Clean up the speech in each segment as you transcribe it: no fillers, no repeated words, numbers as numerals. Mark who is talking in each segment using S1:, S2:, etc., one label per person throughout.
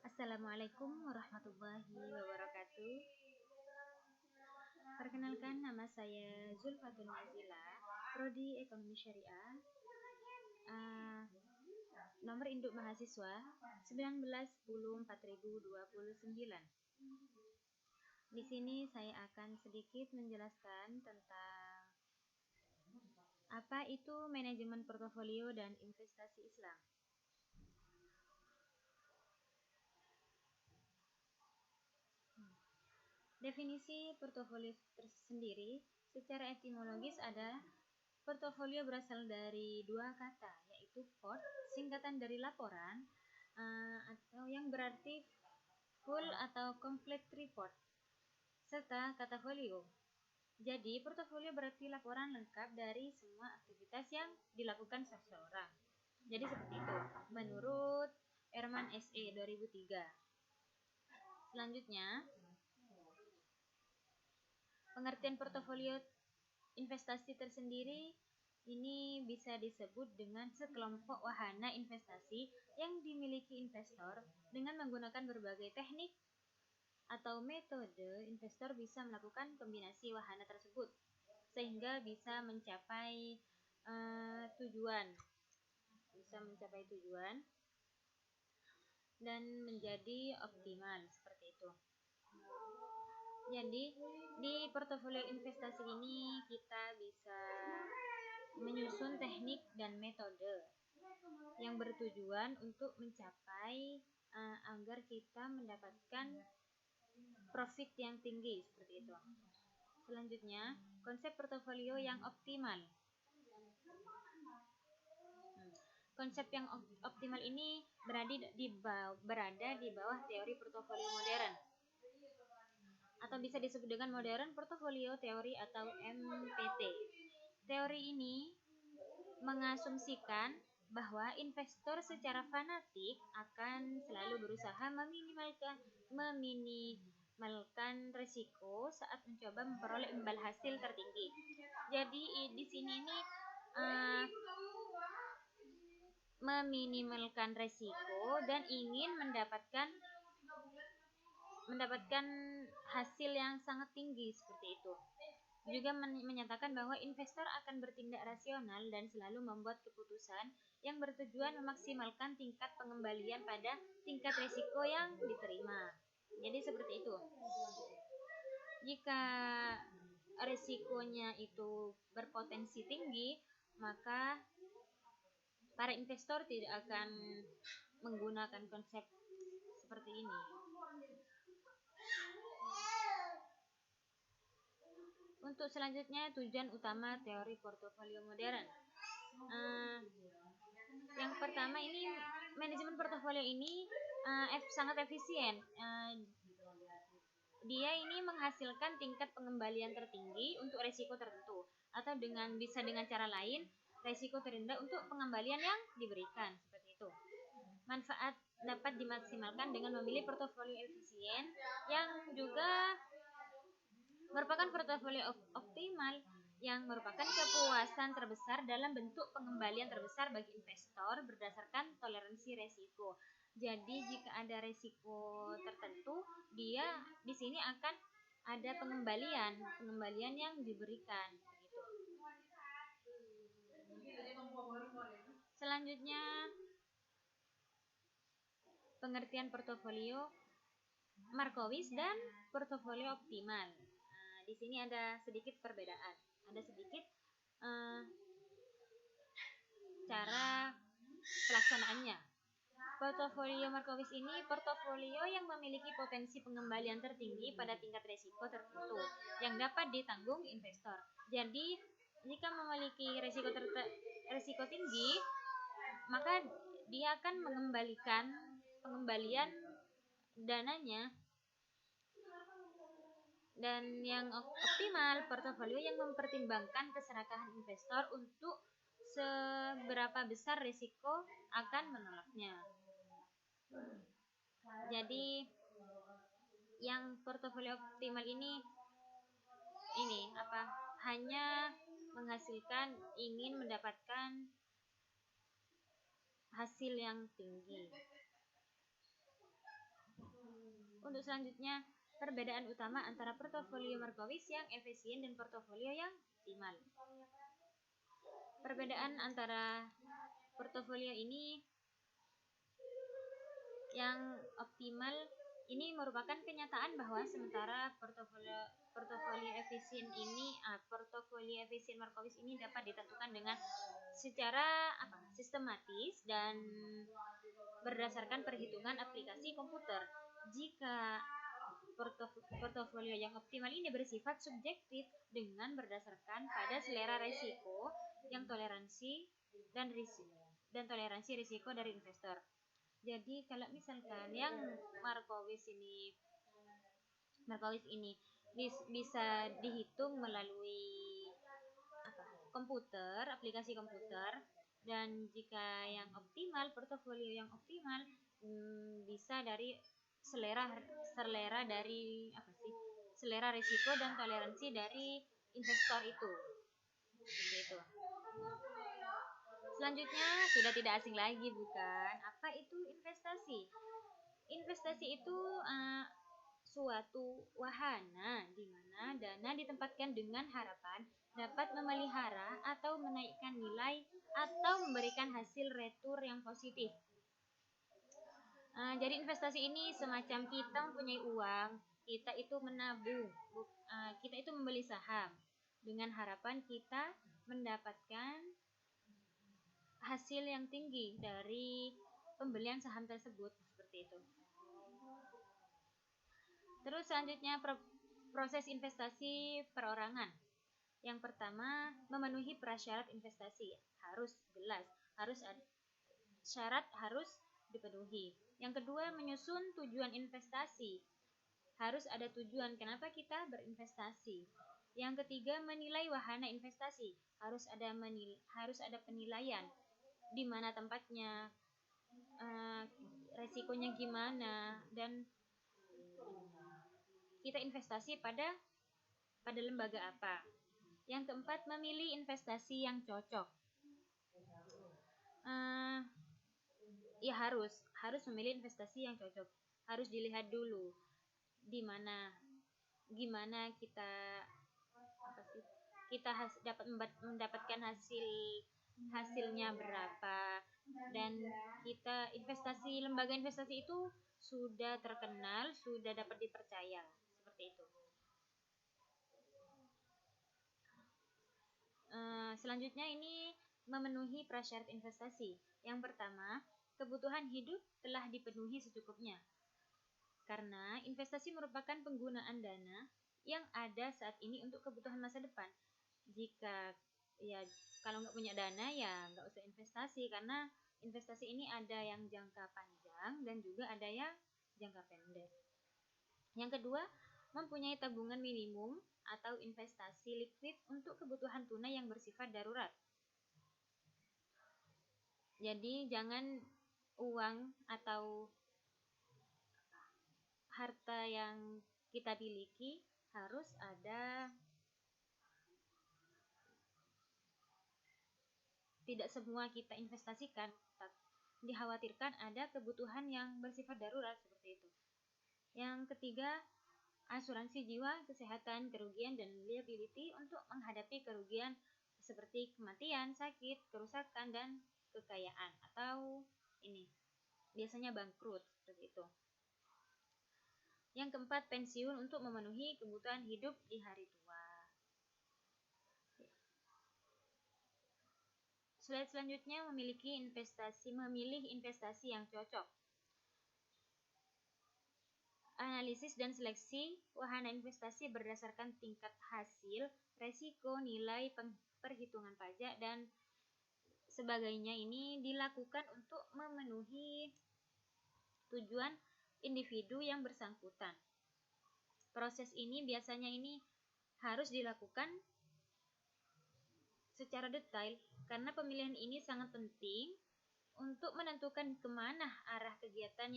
S1: Assalamualaikum warahmatullahi wabarakatuh. Perkenalkan, nama saya Zulfatun Nazila, Prodi Ekonomi Syariah, nomor induk mahasiswa 19104029. Di sini saya akan sedikit menjelaskan tentang apa itu manajemen portofolio dan investasi Islam. Definisi portofolio tersendiri secara etimologis ada portofolio berasal dari dua kata, yaitu port, singkatan dari laporan, atau yang berarti full atau complete report, serta kata folio. Jadi, portofolio berarti laporan lengkap dari semua aktivitas yang dilakukan seseorang. Jadi seperti itu, menurut Erman SE 2003. Selanjutnya, pengertian portofolio investasi tersendiri ini bisa disebut dengan sekelompok wahana investasi yang dimiliki investor. Dengan menggunakan berbagai teknik atau metode, investor bisa melakukan kombinasi wahana tersebut sehingga bisa mencapai tujuan dan menjadi optimal seperti itu. Jadi di portofolio investasi ini kita bisa menyusun teknik dan metode yang bertujuan untuk mencapai agar kita mendapatkan profit yang tinggi seperti itu. Selanjutnya, konsep portofolio yang optimal. Konsep yang optimal ini berada di bawah teori portofolio modern, atau bisa disebut dengan modern portfolio theory atau MPT. Teori ini mengasumsikan bahwa investor secara fanatik akan selalu berusaha meminimalkan risiko saat mencoba memperoleh imbal hasil tertinggi. Jadi di sini ini meminimalkan risiko dan ingin mendapatkan hasil yang sangat tinggi seperti itu. Juga menyatakan bahwa investor akan bertindak rasional dan selalu membuat keputusan yang bertujuan memaksimalkan tingkat pengembalian pada tingkat risiko yang diterima. Jadi seperti itu. Jika risikonya itu berpotensi tinggi, maka para investor tidak akan menggunakan konsep seperti ini. Untuk selanjutnya, tujuan utama teori portofolio modern. Yang pertama ini, manajemen portofolio ini sangat efisien. Dia ini menghasilkan tingkat pengembalian tertinggi untuk risiko tertentu, atau bisa dengan cara lain, risiko terendah untuk pengembalian yang diberikan seperti itu. Manfaat dapat dimaksimalkan dengan memilih portofolio efisien yang juga merupakan portofolio optimal yang merupakan kepuasan terbesar dalam bentuk pengembalian terbesar bagi investor berdasarkan toleransi risiko. Jadi jika ada risiko tertentu, dia di sini akan ada pengembalian yang diberikan begitu. Selanjutnya, pengertian portofolio Markowitz dan portofolio optimal. Di sini ada sedikit perbedaan, ada sedikit cara pelaksanaannya. Portofolio Markowitz ini portofolio yang memiliki potensi pengembalian tertinggi pada tingkat risiko tertentu yang dapat ditanggung investor. Jadi jika memiliki risiko tinggi, maka dia akan pengembalian dananya. Dan yang optimal, portofolio yang mempertimbangkan keserakahan investor untuk seberapa besar risiko akan menolaknya. Jadi yang portofolio optimal ini hanya ingin mendapatkan hasil yang tinggi. Untuk selanjutnya, perbedaan utama antara portofolio Markowitz yang efisien dan portofolio yang optimal. Perbedaan antara portofolio ini yang optimal ini merupakan kenyataan bahwa sementara portofolio efisien Markowitz ini dapat ditentukan dengan secara sistematis dan berdasarkan perhitungan aplikasi komputer. Jika portofolio yang optimal ini bersifat subjektif dengan berdasarkan pada selera risiko yang toleransi risiko dari investor. Jadi kalau misalkan yang Markowitz ini bisa dihitung melalui aplikasi komputer, dan jika yang optimal, portofolio yang optimal bisa dari selera risiko dan toleransi dari investor itu. Seperti itu. Selanjutnya sudah tidak asing lagi, bukan? Apa itu investasi? Investasi itu suatu wahana di mana dana ditempatkan dengan harapan dapat memelihara atau menaikkan nilai atau memberikan hasil retur yang positif. Jadi investasi ini semacam kita mempunyai uang, kita itu menabung, kita itu membeli saham dengan harapan kita mendapatkan hasil yang tinggi dari pembelian saham tersebut, seperti itu. Terus selanjutnya proses investasi perorangan. Yang pertama, memenuhi prasyarat investasi harus jelas, syarat harus dipenuhi. Yang kedua, menyusun tujuan investasi. Harus ada tujuan kenapa kita berinvestasi. Yang ketiga, menilai wahana investasi. Harus ada penilaian di mana tempatnya, resikonya gimana, dan kita investasi pada lembaga apa. Yang keempat, memilih investasi yang cocok. Ya harus memilih investasi yang cocok. Harus dilihat dulu gimana kita dapat mendapatkan hasilnya berapa, dan kita lembaga investasi itu sudah terkenal, sudah dapat dipercaya, seperti itu. Selanjutnya ini memenuhi prasyarat investasi. Yang pertama, kebutuhan hidup telah dipenuhi secukupnya. Karena investasi merupakan penggunaan dana yang ada saat ini untuk kebutuhan masa depan. Kalau nggak punya dana ya nggak usah investasi, karena investasi ini ada yang jangka panjang dan juga ada yang jangka pendek. Yang kedua, mempunyai tabungan minimum atau investasi liquid untuk kebutuhan tunai yang bersifat darurat. Jadi jangan uang atau harta yang kita miliki harus ada, tidak semua kita investasikan, dikhawatirkan ada kebutuhan yang bersifat darurat, seperti itu. Yang ketiga, asuransi jiwa, kesehatan, kerugian, dan liability untuk menghadapi kerugian seperti kematian, sakit, kerusakan, dan kekayaan, atau biasanya bangkrut, seperti itu. Yang keempat, pensiun untuk memenuhi kebutuhan hidup di hari tua. Slide selanjutnya, memilih investasi yang cocok. Analisis dan seleksi wahana investasi berdasarkan tingkat hasil, resiko, nilai, perhitungan pajak, dan sebagainya ini dilakukan untuk memenuhi tujuan individu yang bersangkutan. Proses ini biasanya harus dilakukan secara detail karena pemilihan ini sangat penting untuk menentukan kemana arah kegiatan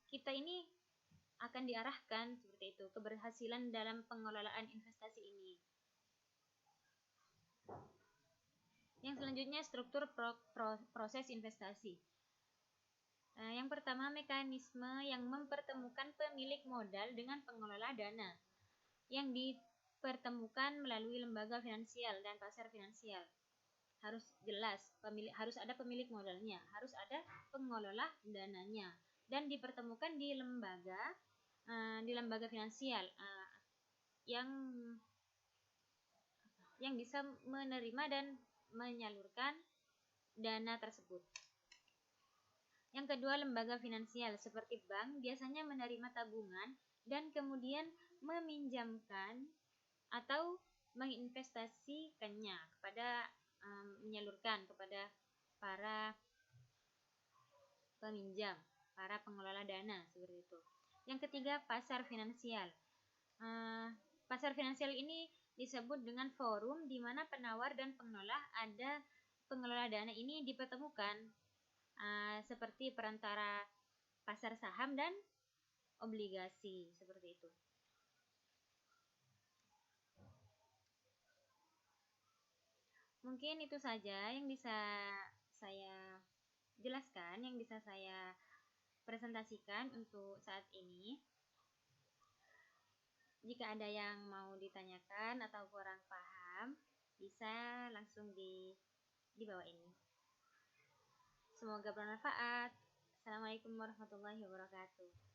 S1: kita ini akan diarahkan, seperti itu, keberhasilan dalam pengelolaan investasi ini. Yang selanjutnya, struktur proses investasi. Yang pertama, mekanisme yang mempertemukan pemilik modal dengan pengelola dana yang dipertemukan melalui lembaga finansial dan pasar finansial. Harus jelas, harus ada pemilik modalnya, harus ada pengelola dananya, dan dipertemukan di lembaga finansial yang bisa menerima dan menyalurkan dana tersebut. Yang kedua, lembaga finansial seperti bank biasanya menerima tabungan dan kemudian meminjamkan atau menginvestasikannya menyalurkan kepada para peminjam, para pengelola dana, seperti itu. Yang ketiga, pasar finansial. Pasar finansial ini disebut dengan forum di mana penawar dan pengelola dana ini dipertemukan, seperti perantara pasar saham dan obligasi, seperti itu. Mungkin itu saja yang bisa saya jelaskan, yang bisa saya presentasikan untuk saat ini. Jika ada yang mau ditanyakan atau kurang paham, bisa langsung di bawah ini. Semoga bermanfaat. Assalamualaikum warahmatullahi wabarakatuh.